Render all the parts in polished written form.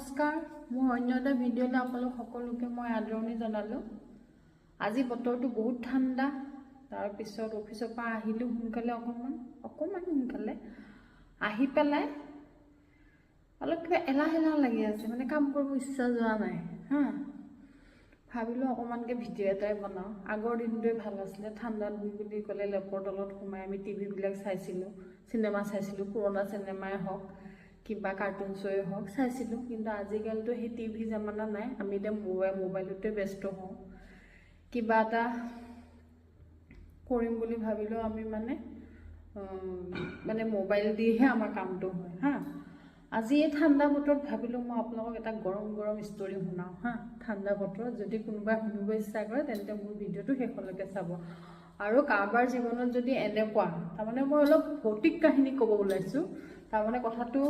নমস্কাৰ মোৰ অন্য এটা ভিডিঅ'লৈ আপোনালোক সকলোকে মই আদৰণি জনালোঁ। আজি বতৰটো বহুত ঠাণ্ডা। তাৰ পিছত অফিচৰ পৰা আহিলোঁ সোনকালে অকণমান সোনকালে আহি পেলাই অলপ কিবা এলাহ লাগি আছে, মানে কাম কৰিব ইচ্ছা যোৱা নাই। ভাবিলোঁ অকণমানকৈ ভিডিঅ' এটাই বনাওঁ। আগৰ দিনটোৱে ভাল আছিলে। ঠাণ্ডা দিন বুলি ক'লে লেপৰ তলত সোমাই আমি টিভিবিলাক চাইছিলোঁ, চিনেমা চাইছিলোঁ, পুৰণা চিনেমাই হওক কিবা কাৰ্টুন শ্ব'ই হওক চাইছিলোঁ। কিন্তু আজিকালিতো সেই টিভি জামানা নাই। আমি এতিয়া মোবাইলতে ব্যস্ত হওঁ। কিবা এটা কৰিম বুলি ভাবিলেও আমি মানে মোবাইল দিহে আমাৰ কামটো হয়। আজি এই ঠাণ্ডা বতৰত ভাবিলোঁ মই আপোনালোকক এটা গৰম ষ্টৰি শুনাওঁ। ঠাণ্ডা বতৰত যদি কোনোবাই শুনিব ইচ্ছা কৰে তেন্তে মোৰ ভিডিঅ'টো শেষলৈকে চাব। আৰু কাৰোবাৰ জীৱনত যদি এনেকুৱা, তাৰমানে মই অলপ ভৌতিক কাহিনী ক'ব ওলাইছোঁ। তাৰমানে কথাটো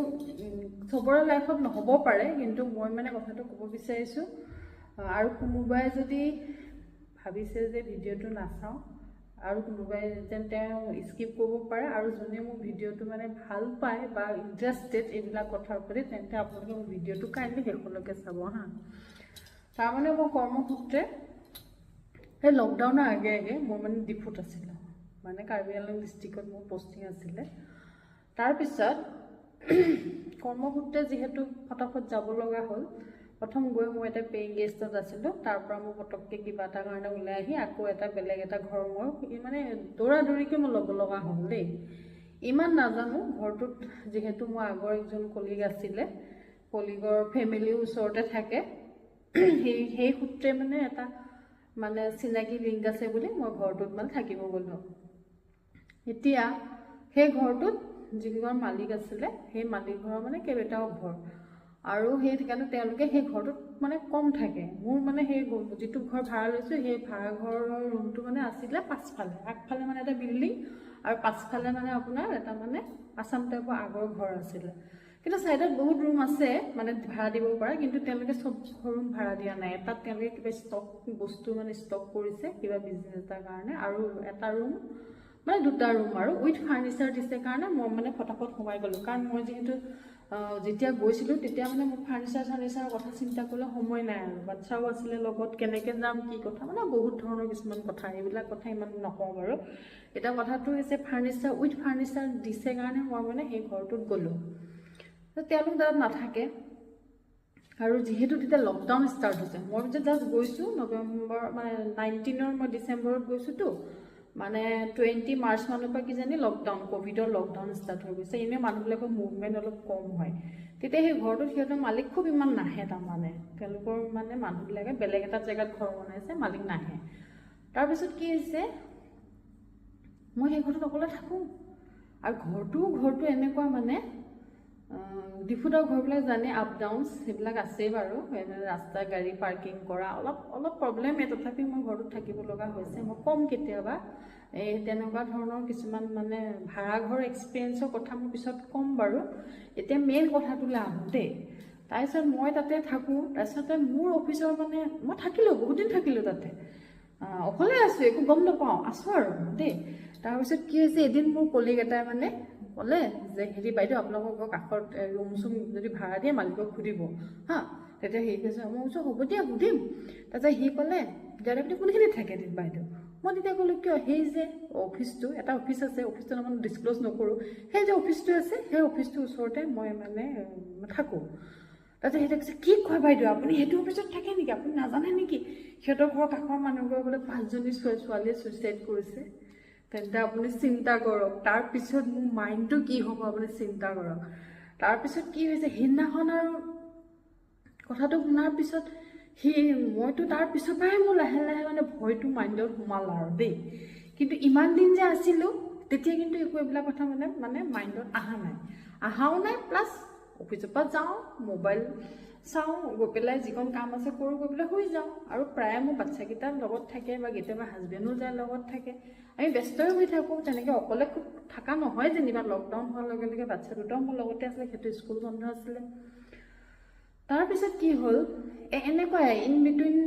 চবৰে লাইফত নহ'ব পাৰে, কিন্তু মই কথাটো ক'ব বিচাৰিছোঁ। আৰু কোনোবাই যদি ভাবিছে যে ভিডিঅ'টো নাচাওঁ আৰু কোনোবাই যেন তেওঁ স্কিপ কৰিব পাৰে, আৰু যোনে মোৰ ভিডিঅ'টো ভাল পায় বা ইণ্টাৰেষ্টেড এইবিলাক কথাৰ প্ৰতি, তেন্তে আপোনালোকে মোৰ ভিডিঅ'টো কাইণ্ডলি শেষলৈকে চাব। তাৰমানে মই কৰ্মসূত্ৰে সেই লকডাউনৰ আগে মই ডিফুত আছিলোঁ, কাৰ্বি আংলং ডিষ্ট্ৰিক্টত মোৰ পষ্টিং আছিলে। তাৰপিছত কৰ্মসূত্ৰে যিহেতু ফটাফট যাব লগা হ'ল, প্ৰথম গৈ মই এটা পেইং গেষ্টত আছিলোঁ। তাৰ পৰা মই পটককৈ কিবা এটা কাৰণে ওলাই আহি আকৌ বেলেগ এটা ঘৰ মই দৌৰাদৌৰিকৈ মই ল'ব লগা হ'ল দেই। ইমান নাজানো ঘৰটোত, যিহেতু মোৰ আগৰ একজন কলিগ আছিলে, কলিগৰ ফেমিলিও ওচৰতে থাকে। সেই সূত্ৰে এটা চিনাকি লিংক আছে বুলি মই ঘৰটোত থাকিব গ'লোঁ। এতিয়া সেই ঘৰটোত যিঘৰ মালিক আছিলে, সেই মালিক ঘৰৰ কেইবাটাও ঘৰ, আৰু সেইকাৰণে তেওঁলোকে সেই ঘৰটোত কম থাকে। মোৰ সেই যিটো ঘৰ ভাড়া লৈছোঁ, সেই ভাড়া ঘৰৰ ৰুমটো আছিলে পাছফালে। আগফালে এটা বিল্ডিং আৰু পাছফালে আপোনাৰ এটা আছাম টাইপৰ আগৰ ঘৰ আছিলে। কিন্তু ছাইডত বহুত ৰুম আছে ভাড়া দিব পৰা, কিন্তু তেওঁলোকে চব ৰুম ভাড়া দিয়া নাই। এটাত তেওঁলোকে কিবা বস্তু ষ্টক কৰিছে কিবা বিজনেছ এটাৰ কাৰণে, আৰু এটা ৰুম দুটা ৰুম আৰু উইথ ফাৰ্নিচাৰ দিছে কাৰণে মই ফটাফট সোমাই গ'লোঁ। কাৰণ মই যিহেতু যেতিয়া গৈছিলোঁ তেতিয়া মোৰ ফাৰ্নিচাৰৰ কথা চিন্তা কৰিবলৈ সময় নাই, আৰু বাচ্ছাও আছিলে লগত, কেনেকৈ যাম কি কথা, বহুত ধৰণৰ কিছুমান কথা, এইবিলাক কথা ইমান নকওঁ বাৰু। এতিয়া কথাটো হৈছে উইথ ফাৰ্নিচাৰ দিছে কাৰণে মই সেই ঘৰটোত গ'লোঁ। তেওঁলোক তাত নাথাকে, আৰু যিহেতু তেতিয়া লকডাউন ষ্টাৰ্ট হৈছে। মই জাষ্ট গৈছোঁ নৱেম্বৰ 19 মই ডিচেম্বৰত গৈছোঁতো, 20 মাৰ্চ মানৰ পৰা কিজানি লকডাউন, ক'ভিডৰ লকডাউন ষ্টাৰ্ট হৈ গৈছে। এনেই মানুহবিলাকৰ মুভমেণ্ট অলপ কম হয়। তেতিয়া সেই ঘৰটোত সিহঁতৰ মালিক খুব ইমান নাহে। তাৰমানে তেওঁলোকৰ মানুহবিলাকে বেলেগ এটা জেগাত ঘৰ বনাইছে, মালিক নাহে। তাৰপিছত কি হৈছে, মই সেই ঘৰটোত অকলে থাকোঁ। আৰু ঘৰটো এনেকুৱা ডিফুটৰ ঘৰবিলাক জানে, আপ ডাউনছ সেইবিলাক আছেই বাৰু, ৰাস্তা গাড়ী পাৰ্কিং কৰা অলপ প্ৰব্লেমেই। তথাপি মই ঘৰটোত থাকিব লগা হৈছে। মই কম কেতিয়াবা তেনেকুৱা ধৰণৰ কিছুমান ভাড়াঘৰ এক্সপিৰিয়েঞ্চৰ কথা মই পিছত ক'ম বাৰু। এতিয়া মেইন কথাটোলৈ আহোঁ দেই। তাৰপিছত মই তাতে থাকোঁ। তাৰপিছতে মোৰ অফিচৰ মই থাকিলোঁ, বহুত দিন থাকিলোঁ তাতে, অকলে আছোঁ, একো গম নাপাওঁ, আছোঁ আৰু দেই। তাৰপিছত কি হৈছে, এদিন মোৰ কলিগ এটাই ক'লে যে বাইদেউ আপোনালোকৰ কাষত ৰুম চুম যদি ভাড়া দিয়ে মালিকক সুধিব তেতিয়া কৈছে। মই কৈছোঁ হ'ব দিয়া সুধিম। তাৰপিছত সি ক'লে দাদা আপুনি কোনখিনিত থাকে বাইদেউ? মই তেতিয়া ক'লোঁ কিয়, সেই যে অফিচটো, এটা অফিচ আছে, অফিচটো ডিছক্ল'জ নকৰোঁ, সেই যে অফিচটো আছে সেই অফিচটোৰ ওচৰতে মই থাকোঁ। তাৰপিছত সিহঁতে কৈছে কি কয় বাইদেউ, আপুনি সেইটো অফিচত থাকে নেকি, আপুনি নাজানে নেকি সিহঁতৰ ঘৰৰ কাষৰ মানুহঘৰ বোলে 5জনী ছোৱালীয়ে ছুইচাইড কৰিছে? তেন্তে আপুনি চিন্তা কৰক তাৰপিছত মোৰ মাইণ্ডটো কি হ'ব, আপুনি চিন্তা কৰক। তাৰপিছত কি হৈছে, সেইদিনাখন আৰু কথাটো শুনাৰ পিছত মইতো তাৰ পিছৰ পৰাই মোৰ লাহে ভয়টো মাইণ্ডত সোমাল আৰু দেই। কিন্তু ইমান দিন যে আছিলোঁ তেতিয়া কিন্তু একো এইবিলাক কথা মাইণ্ডত অহাও নাই। প্লাছ অফিচৰ পৰা যাওঁ, মোবাইল চাওঁ, গৈ পেলাই যিকণ কাম আছে কৰোঁ, গৈ পেলাই শুই যাওঁ। আৰু প্ৰায় মোৰ বাচ্ছাকেইটাৰ লগত থাকে, বা কেতিয়াবা হাজবেণ্ডো যায় লগত থাকে, আমি ব্যস্তই হৈ থাকোঁ। তেনেকৈ অকলে খুব থকা নহয় যেনিবা। লকডাউন হোৱাৰ লগে লগে বাচ্ছা দুটাও মোৰ লগতে আছিলে, সেইটো স্কুল বন্ধ আছিলে। তাৰপিছত কি হ'ল, এনেকুৱাই ইন বিটুইন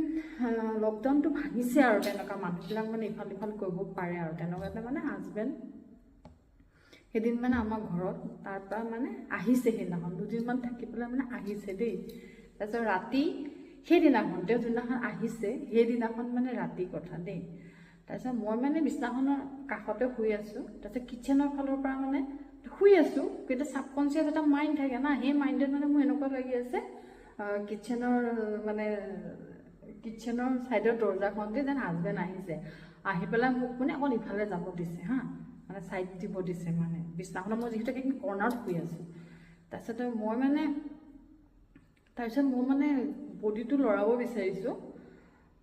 লকডাউনটো ভাঙিছে আৰু তেনেকুৱা মানুহবিলাক ইফাল সিফাল কৰিব পাৰে আৰু তেনেকুৱাতে হাজবেণ্ড সেইদিন আমাৰ ঘৰত তাৰ পৰা আহিছে। সেইদিনাখন দুদিনমান থাকি পেলাই আহিছে দেই। তাৰপিছত ৰাতি সেইদিনাখন তেওঁ যোনদিনাখন আহিছে সেইদিনাখন মানে ৰাতি কথা দেই। তাৰপিছত মই মানে বিছনাখনৰ কাষতে শুই আছোঁ, তাৰপিছত কিটচেনৰ ফালৰ পৰা মানে শুই আছোঁ, কিন্তু ছাবকনচিয়াছ এটা মাইণ্ড থাকে না, সেই মাইণ্ডত মানে মোৰ এনেকুৱা লাগি আছে কিটচেনৰ ছাইডৰ দৰ্জাখন যেন হাজবেণ্ড আহিছে, আহি পেলাই মোক মানে অকণ ইফালে যাব দিছে হা, মানে ছাইড দিব দিছে, মানে বিছনাখনত মই যিহেতু সেইখিনি কৰ্ণাৰত শুই আছোঁ। তাৰপিছত মই মানে বডিটো লৰাব বিচাৰিছোঁ।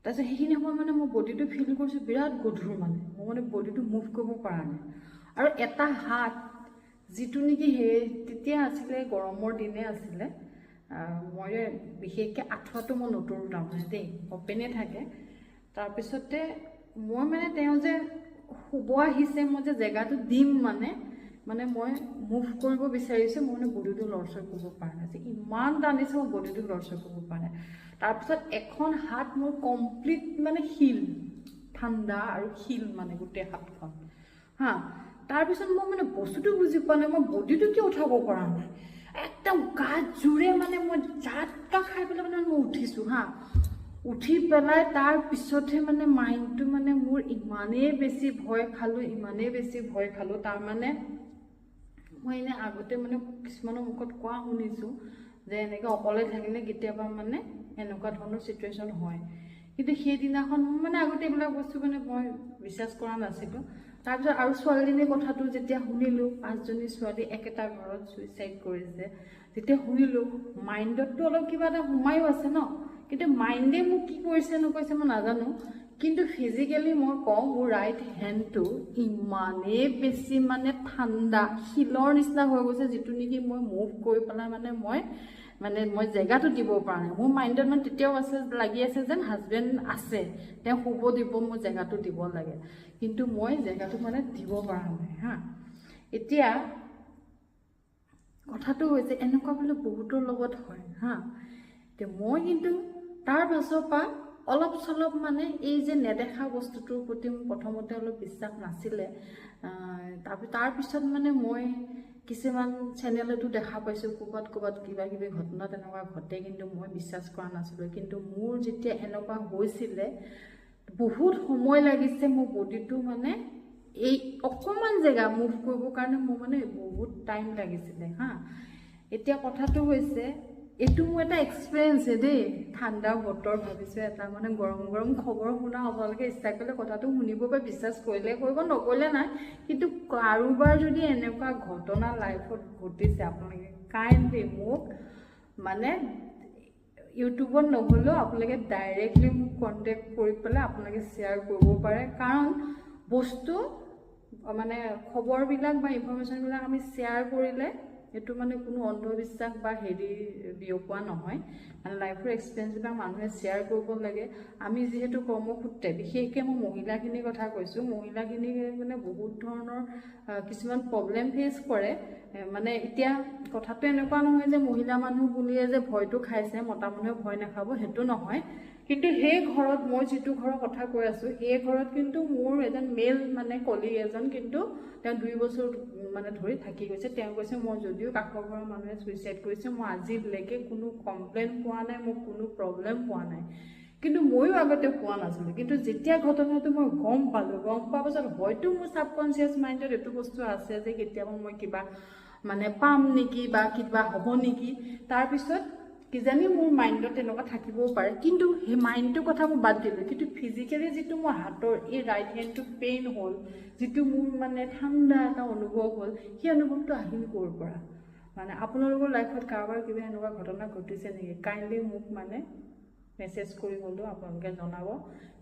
তাৰপিছত সেইখিনি সময় মানে মই বডিটো ফিল কৰিছোঁ বিৰাট গধুৰ, মানে মই মানে বডিটো মুভ কৰিব পৰা নাই। আৰু এটা হাত যিটো নেকি তেতিয়া আছিলে গৰমৰ দিনে আছিলে, মই বিশেষকৈ আঁঠুৱাটো মই নতৰোঁ তাৰমানে দেই, অপেনে থাকে। তাৰপিছতে মই মানে তেওঁ যে শুব আহিছে, মই যে জেগাটো দিম মানে মই মুভ কৰিব বিচাৰিছোঁ, মই মানে বডিটো লৰচৰ কৰিব পৰা নাই, ইমান টানিছোঁ মই বডিটো লৰচৰ কৰিব পৰা নাই। তাৰপিছত এখন হাত মোৰ কমপ্লিট মানে শিল, ঠাণ্ডা আৰু শিল মানে গোটেই হাতখন হা। তাৰপিছত মই মানে বস্তুটো বুজি পোৱা নাই, মই বডিটো কিয় উঠাব পৰা নাই, একদম গাত জোৰে মানে মই ঝাটকা খাই পেলাই মানে মই উঠিছোঁ হা। উঠি পেলাই তাৰ পিছতহে মানে মাইণ্ডটো মানে মোৰ ইমানেই বেছি ভয় খালোঁ, তাৰমানে মই এনেই আগতে মানে কিছুমানৰ মুখত কোৱা শুনিছোঁ যে এনেকৈ অকলে থাকিলে কেতিয়াবা মানে এনেকুৱা ধৰণৰ চিটুৱেশ্যন হয়, কিন্তু সেইদিনাখন মানে আগতে এইবিলাক বস্তু মানে মই বিশ্বাস কৰা নাছিলোঁ। তাৰপিছত আৰু ছোৱালীজনীৰ কথাটো যেতিয়া শুনিলোঁ, 5জনী ছোৱালী একেটা ঘৰত ছুইচাইড কৰিছে, যেতিয়া শুনিলোঁ মাইণ্ডততো অলপ কিবা এটা সোমায়ো আছে ন, কিন্তু মাইণ্ডে মোক কি কৰিছে নকৰিছে মই নাজানো, কিন্তু ফিজিকেলি মই কওঁ মোৰ ৰাইট হেণ্ডটো ইমানেই বেছি মানে ঠাণ্ডা শিলৰ নিচিনা হৈ গৈছে, যিটো নেকি মই মুভ কৰি পেলাই মই জেগাটো দিব পৰা নাই। মোৰ মাইণ্ডত মানে তেতিয়াও লাগি আছে যেন হাজবেণ্ড আছে, তেওঁ শুব দিব, মই জেগাটো দিব লাগে, কিন্তু মই জেগাটো মানে দিব পৰা নাই হা। এতিয়া কথাটো হৈছে এনেকুৱা বোলে বহুতৰ লগত হয় হা। এতিয়া মই কিন্তু তাৰ পাছৰ পৰা অলপ চলপ মানে এই যে নেদেখা বস্তুটোৰ প্ৰতি মোৰ প্ৰথমতে অলপ বিশ্বাস নাছিলে। তাৰপিছত মানে মই কিছুমান চেনেলতো দেখা পাইছোঁ ক'ৰবাত কিবা কিবি ঘটনা তেনেকুৱা ঘটে, কিন্তু মই বিশ্বাস কৰা নাছিলোঁ। কিন্তু মোৰ যেতিয়া এনেকুৱা হৈছিলে বহুত সময় লাগিছে, মোৰ বডিটো মানে এই অকণমান জেগা মুভ কৰিবৰ কাৰণে মোৰ মানে বহুত টাইম লাগিছিলে হা। এতিয়া কথাটো হৈছে এইটো মোৰ এটা এক্সপিৰিয়েঞ্চে দেই, ঠাণ্ডা বতৰ ভাবিছোঁ এটা মানে গৰম খবৰ শুনা, আপোনালোকে ইচ্ছা কৰিলে কথাটো শুনিব বা বিশ্বাস কৰিলে কৰিব, নকৰিলে নাই। কিন্তু কাৰোবাৰ যদি এনেকুৱা ঘটনা লাইফত ঘটিছে, আপোনালোকে কাইণ্ডলি মোক মানে ইউটিউবত নহ'লেও আপোনালোকে ডাইৰেক্টলি মোক কণ্টেক্ট কৰি পেলাই আপোনালোকে শ্বেয়াৰ কৰিব পাৰে, কাৰণ বস্তু মানে খবৰবিলাক বা ইনফৰ্মেশ্যনবিলাক আমি শ্বেয়াৰ কৰিলে এইটো মানে কোনো অন্ধবিশ্বাস বা বিয়পোৱা নহয়, মানে লাইফৰ এক্সপিৰিয়েঞ্চবিলাক মানুহে শ্বেয়াৰ কৰিব লাগে। আমি যিহেতু কৰ্মসূত্ৰে, বিশেষকৈ মই মহিলাখিনিৰ কথা কৈছোঁ, মহিলাখিনি মানে বহুত ধৰণৰ কিছুমান প্ৰব্লেম ফেচ কৰে। মানে এতিয়া কথাটো এনেকুৱা নহয় যে মহিলা মানুহ বুলিয়ে যে ভয়টো খাইছে, মতা মানুহে ভয় নাখাব, সেইটো নহয়। কিন্তু সেই ঘৰত মই যিটো ঘৰৰ কথা কৈ আছোঁ, সেই ঘৰত কিন্তু মোৰ এজন মেল মানে কলিগ এজন, কিন্তু তেওঁ 2 বছৰ মানে ধৰি থাকি গৈছে। তেওঁ কৈছে মই যদিও কাষৰ ঘৰৰ মানুহে ছুইচাইড কৰিছে, মই আজিলৈকে কোনো কমপ্লেইন পোৱা নাই, মোক কোনো প্ৰব্লেম পোৱা নাই। কিন্তু ময়ো আগতে পোৱা নাছিলোঁ, কিন্তু যেতিয়া ঘটনাটো মই গম পোৱাৰ পাছত হয়তো মোৰ ছাবকনচিয়াছ মাইণ্ডত এইটো বস্তু আছে যে কেতিয়াবা মই কিবা মানে পাম নেকি বা কিবা হ'ব নেকি, তাৰপিছত কিজানি মোৰ মাইণ্ডত তেনেকুৱা থাকিবও পাৰে। কিন্তু সেই মাইণ্ডটোৰ কথা মই বাদ দিলোঁ, কিন্তু ফিজিকেলি যিটো মোৰ হাতৰ এই ৰাইট হেণ্ডটো পেইন হ'ল, যিটো মোৰ মানে ঠাণ্ডা এটা অনুভৱ হ'ল, সেই অনুভৱটো আহিল ক'ৰ পৰা? মানে আপোনালোকৰ লাইফত কাৰোবাৰ কিবা এনেকুৱা ঘটনা ঘটিছে নেকি? কাইণ্ডলি মোক মানে মেছেজ কৰি হ'লেও আপোনালোকে জনাব,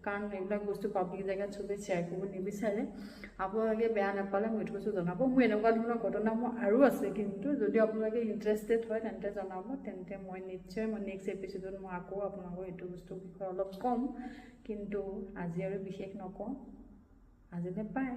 কাৰণ এইবিলাক বস্তু পাব্লিক জেগাত চবেই শ্বেয়াৰ কৰিব নিবিচাৰে। আপোনালোকে বেয়া নাপালে মই এইটো বস্তু জনাব। মোৰ এনেকুৱা ধৰণৰ ঘটনা মোৰ আৰু আছে, কিন্তু যদি আপোনালোকে ইণ্টাৰেষ্টেড হয় তেন্তে জনাব, তেন্তে মই নিশ্চয় নেক্সট এপিছ'ডত মই আকৌ আপোনালোকক এইটো বস্তুৰ বিষয়ে অলপ ক'ম। কিন্তু আজি আৰু বিশেষ নকওঁ, আজিলৈ বাই।